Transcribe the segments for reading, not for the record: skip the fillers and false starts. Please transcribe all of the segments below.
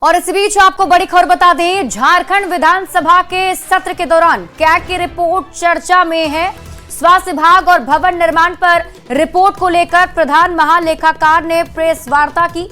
और इस बीच आपको बड़ी खबर बता दें, झारखंड विधानसभा के सत्र के दौरान कैग की रिपोर्ट चर्चा में है। स्वास्थ्य विभाग और भवन निर्माण पर रिपोर्ट को लेकर प्रधान महालेखाकार ने प्रेस वार्ता की।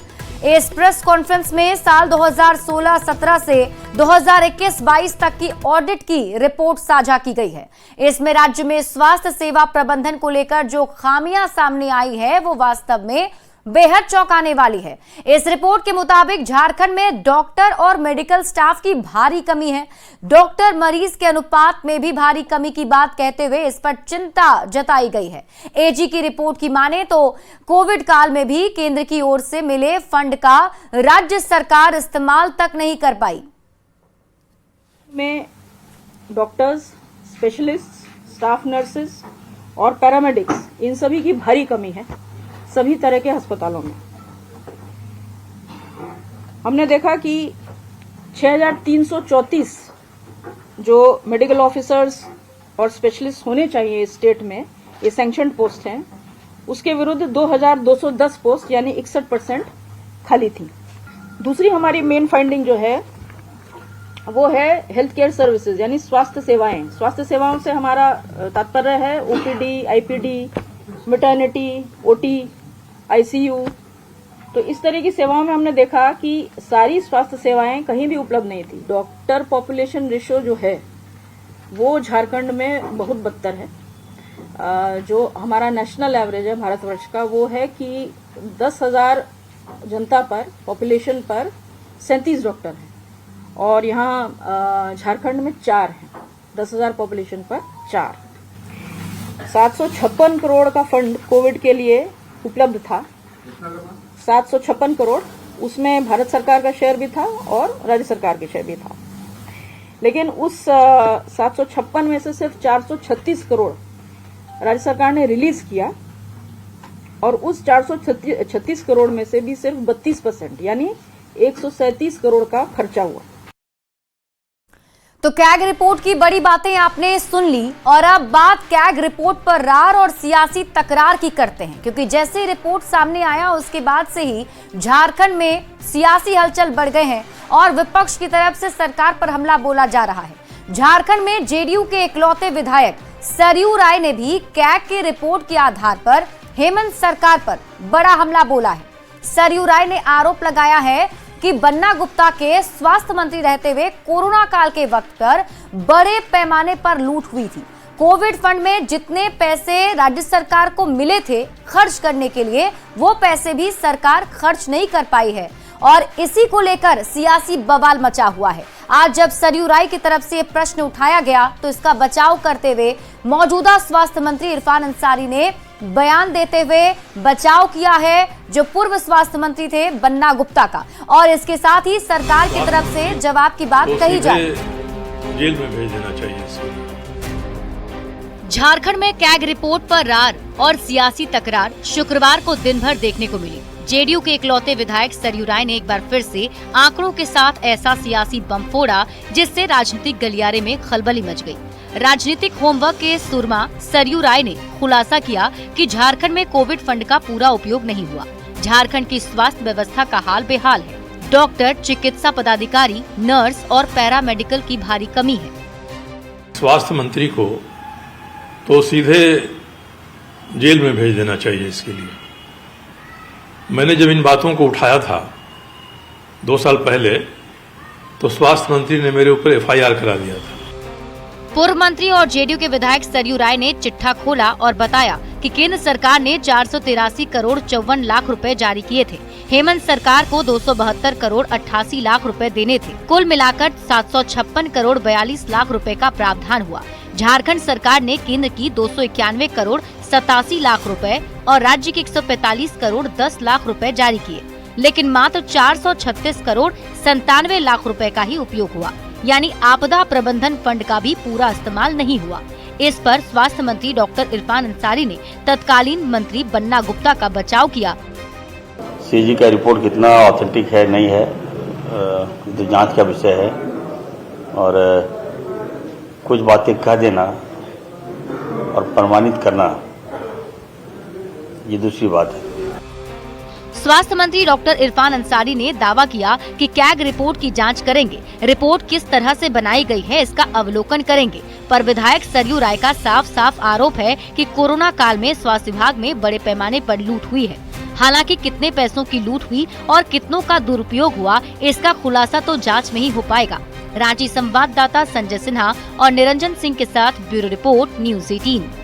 इस प्रेस कॉन्फ्रेंस में साल 2016-17 से 2021-22 तक की ऑडिट की रिपोर्ट साझा की गई है। इसमें राज्य में स्वास्थ्य सेवा प्रबंधन को लेकर जो खामियां सामने आई है वो वास्तव में बेहद चौंकाने वाली है। इस रिपोर्ट के मुताबिक झारखंड में डॉक्टर और मेडिकल स्टाफ की भारी कमी है। डॉक्टर मरीज के अनुपात में भी भारी कमी की बात कहते हुए इस पर चिंता जताई गई है। एजी की रिपोर्ट की माने तो कोविड काल में भी केंद्र की ओर से मिले फंड का राज्य सरकार इस्तेमाल तक नहीं कर पाई। में डॉक्टर्स, स्पेशलिस्ट, स्टाफ नर्सेस और पैरामेडिक्स इन सभी की भारी कमी है सभी तरह के अस्पतालों में। हमने देखा कि 6334 जो मेडिकल ऑफिसर्स और स्पेशलिस्ट होने चाहिए स्टेट में, ये सैंक्शनड पोस्ट हैं, उसके विरुद्ध 2210 पोस्ट यानी 61% खाली थी। दूसरी हमारी मेन फाइंडिंग जो है वो है हेल्थ केयर सर्विसेज यानी स्वास्थ्य सेवाएं। स्वास्थ्य सेवाओं से हमारा तात्पर्य है OPD, IPD, maternity, OT, ICU. तो इस तरह की सेवाओं में हमने देखा कि सारी स्वास्थ्य सेवाएं कहीं भी उपलब्ध नहीं थी। डॉक्टर पॉपुलेशन रेशियो जो है वो झारखंड में बहुत बदतर है। जो हमारा नेशनल एवरेज है भारतवर्ष का वो है कि 10,000 जनता पर, पॉपुलेशन पर 37 डॉक्टर हैं और यहाँ झारखंड में 4 हैं। 10,000 पॉपुलेशन पर 4। 756 करोड़ का फंड कोविड के लिए उपलब्ध था। 756 करोड़, उसमें भारत सरकार का शेयर भी था और राज्य सरकार के शेयर भी था। लेकिन उस 756 में से सिर्फ 436 करोड़ राज्य सरकार ने रिलीज किया और उस 436 करोड़ में से भी सिर्फ 32% यानी 137 करोड़ का खर्चा हुआ। तो कैग रिपोर्ट की बड़ी बातें आपने सुन ली और अब बात कैग रिपोर्ट पर रार और सियासी तकरार की करते हैं, क्योंकि जैसे ही रिपोर्ट सामने आया उसके बाद से ही झारखंड में सियासी हलचल बढ़ गए हैं और विपक्ष की तरफ से सरकार पर हमला बोला जा रहा है। झारखंड में जेडीयू के इकलौते विधायक सरयू राय ने भी कैग की रिपोर्ट के आधार पर हेमंत सरकार पर बड़ा हमला बोला है। सरयू राय ने आरोप लगाया है कि बन्ना गुप्ता के स्वास्थ्य मंत्री रहते हुए कोरोना काल के वक्त पर बड़े पैमाने पर लूट हुई थी। कोविड फंड में जितने पैसे राज्य सरकार को मिले थे खर्च करने के लिए, वो पैसे भी सरकार खर्च नहीं कर पाई है और इसी को लेकर सियासी बवाल मचा हुआ है। आज जब सरयू राय की तरफ से प्रश्न उठाया गया तो इसका बचाव करते हुए मौजूदा स्वास्थ्य मंत्री इरफान अंसारी ने बयान देते हुए बचाव किया है जो पूर्व स्वास्थ्य मंत्री थे बन्ना गुप्ता का, और इसके साथ ही सरकार की तरफ से जवाब की बात कही जाए। जेल में भेज देना चाहिए इसको। झारखंड में कैग रिपोर्ट पर रार और सियासी तकरार शुक्रवार को दिन भर देखने को मिली। जेडीयू के इकलौते विधायक सरयू राय ने एक बार फिर से आंकड़ों के साथ ऐसा सियासी बम फोड़ा जिससे राजनीतिक गलियारे में खलबली मच गई। राजनीतिक होमवर्क के सुरमा सरयू राय ने खुलासा किया कि झारखंड में कोविड फंड का पूरा उपयोग नहीं हुआ। झारखंड की स्वास्थ्य व्यवस्था का हाल बेहाल है। डॉक्टर, चिकित्सा पदाधिकारी, नर्स और पैरामेडिकल की भारी कमी है। स्वास्थ्य मंत्री को तो सीधे जेल में भेज देना चाहिए इसके लिए। मैंने जब इन बातों को उठाया था 2 साल पहले तो स्वास्थ्य मंत्री ने मेरे ऊपर एफआईआर करा दिया था। पूर्व मंत्री और जेडीयू के विधायक सरयू राय ने चिट्ठा खोला और बताया कि केंद्र सरकार ने 483 करोड़ 54 लाख रुपए जारी किए थे। हेमंत सरकार को 272 करोड़ 88 लाख रुपए देने थे। कुल मिलाकर 756 करोड़ 42 लाख रुपए का प्रावधान हुआ। झारखंड सरकार ने केंद्र की 291 करोड़ 87 लाख रुपए और राज्य की 145 करोड़ 10 लाख रुपए जारी किए, लेकिन मात्र 436 करोड़ 97 लाख रुपए का ही उपयोग हुआ, यानी आपदा प्रबंधन फंड का भी पूरा इस्तेमाल नहीं हुआ। इस पर स्वास्थ्य मंत्री डॉक्टर इरफान अंसारी ने तत्कालीन मंत्री बन्ना गुप्ता का बचाव किया। सीजी का रिपोर्ट कितना ऑथेंटिक है नहीं है तो जांच का विषय है और कुछ बातें कह देना और प्रमाणित करना ये दूसरी बात है। स्वास्थ्य मंत्री डॉक्टर इरफान अंसारी ने दावा किया कि कैग रिपोर्ट की जांच करेंगे। रिपोर्ट किस तरह से बनाई गई है इसका अवलोकन करेंगे। पर विधायक सरयू राय का साफ साफ आरोप है कि कोरोना काल में स्वास्थ्य विभाग में बड़े पैमाने पर लूट हुई है। हालांकि कितने पैसों की लूट हुई और कितनों का दुरुपयोग हुआ, इसका खुलासा तो जांच में ही हो पाएगा। रांची संवाददाता संजय सिन्हा और निरंजन सिंह के साथ ब्यूरो रिपोर्ट, न्यूज़ 18।